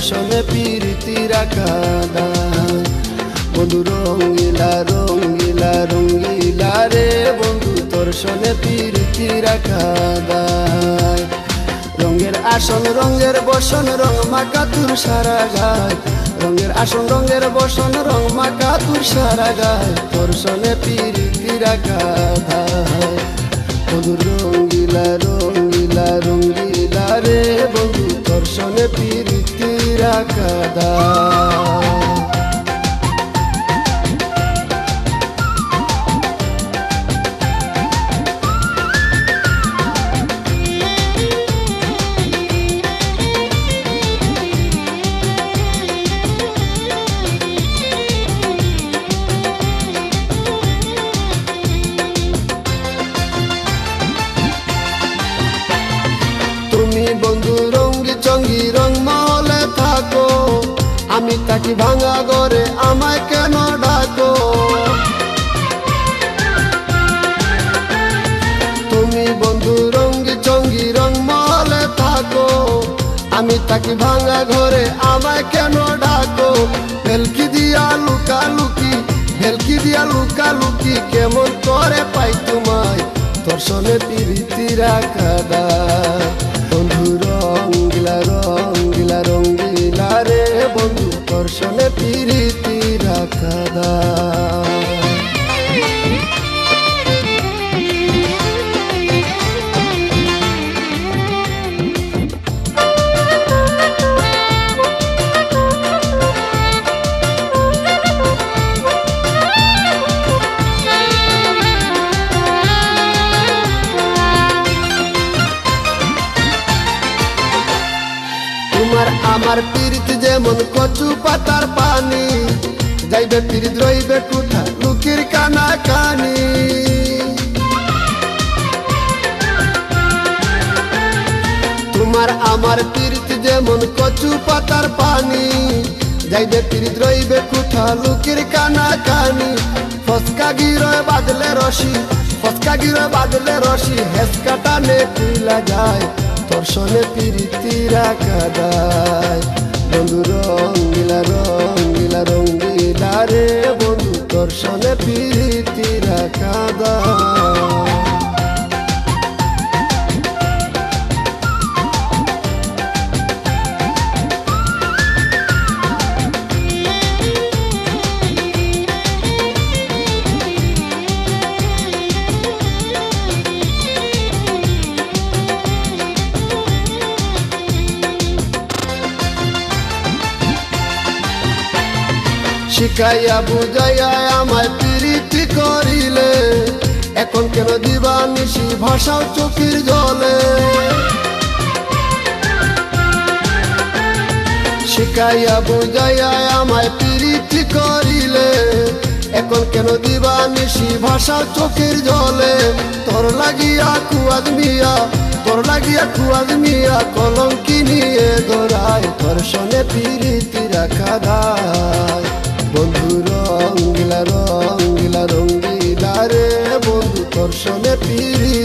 সনে প্রীতি রাখা দায়। বন্ধু রঙ্গিলা রঙ্গিলা রঙ্গিলা রে বন্ধু তোর সনে প্রীতি রাখা দায়। রঙের আসন রঙের বসন রং মাকা তোর সারা গায়। রঙের আসন রঙের বসন রং মাকা তোর সারা গায়। তোর সনে প্রীতি রাখা দায়। বন্ধু রঙ্গিলা রঙ্গিলা রঙ্গিলা রে বন্ধু তোর সনে প্রীতি রাখা দায়। তুমি বন্ধু রঙ্গি চঙ্গি রং মহলে থাকো, আমি তাকি ভাঙা ঘরে আমায় কেন ডাকো। তুমি বন্ধু রঙ্গি চঙ্গি রং মহলে থাকো, আমি তাকি ভাঙা ঘরে আমায় কেন ডাকো। ভেলকি দিয়া লুকালুকি ভেলকি দিয়া লুকালুকি কেমন করে পাই তোমায় তোর সনে প্রীতি রাখা দায়। বন্ধু রঙ্গিলা রঙ্গিলা রঙ্গিলা রে বন্ধু তোর সনে প্রীতি রাখা দায়। তোমার আমার প্রীতি যেমন কচু পাতার পানি, যাইবে প্রীত রইবে কোথা লুকির কানা কানি। তোমার আমার প্রীতি যেমন কচু পাতার পানি, যাইবে প্রীত রইবে কোথা লুকির কানা কানি। ফসকা গিরয় বাদলে রশি ফসকা গিরয় বাদলে রশি হেসকা টানে তুইলা যায় তোর সনে প্রীতি রাখা দায়। বন্ধু রঙ্গিলা রঙ্গিলা রঙ্গিলা রে বন্ধু তোর সনে প্রীতি রাখা দায়। শিখাইয়া বুঝাইয়া আমায় প্রীতি করিলে, এখন কেন দিবানিশি ভাষাও চোখের জলে। শিখাইয়া বুঝাইয়া আমায় প্রীতি করিলে, এখন কেন দিবানিশি ভাষাও চোখের জলে। তোর লাগিয়া খুয়াদ মিয়া তোর লাগিয়া খুয়াদ মিয়া কলঙ্কি নিয়ে গড়ায় তোর সনে প্রীতি রাখা দায়। বন্ধু রঙ্গিলা রঙ্গিলা রঙ্গিলা রে বন্ধু তোর সনে প্রীতি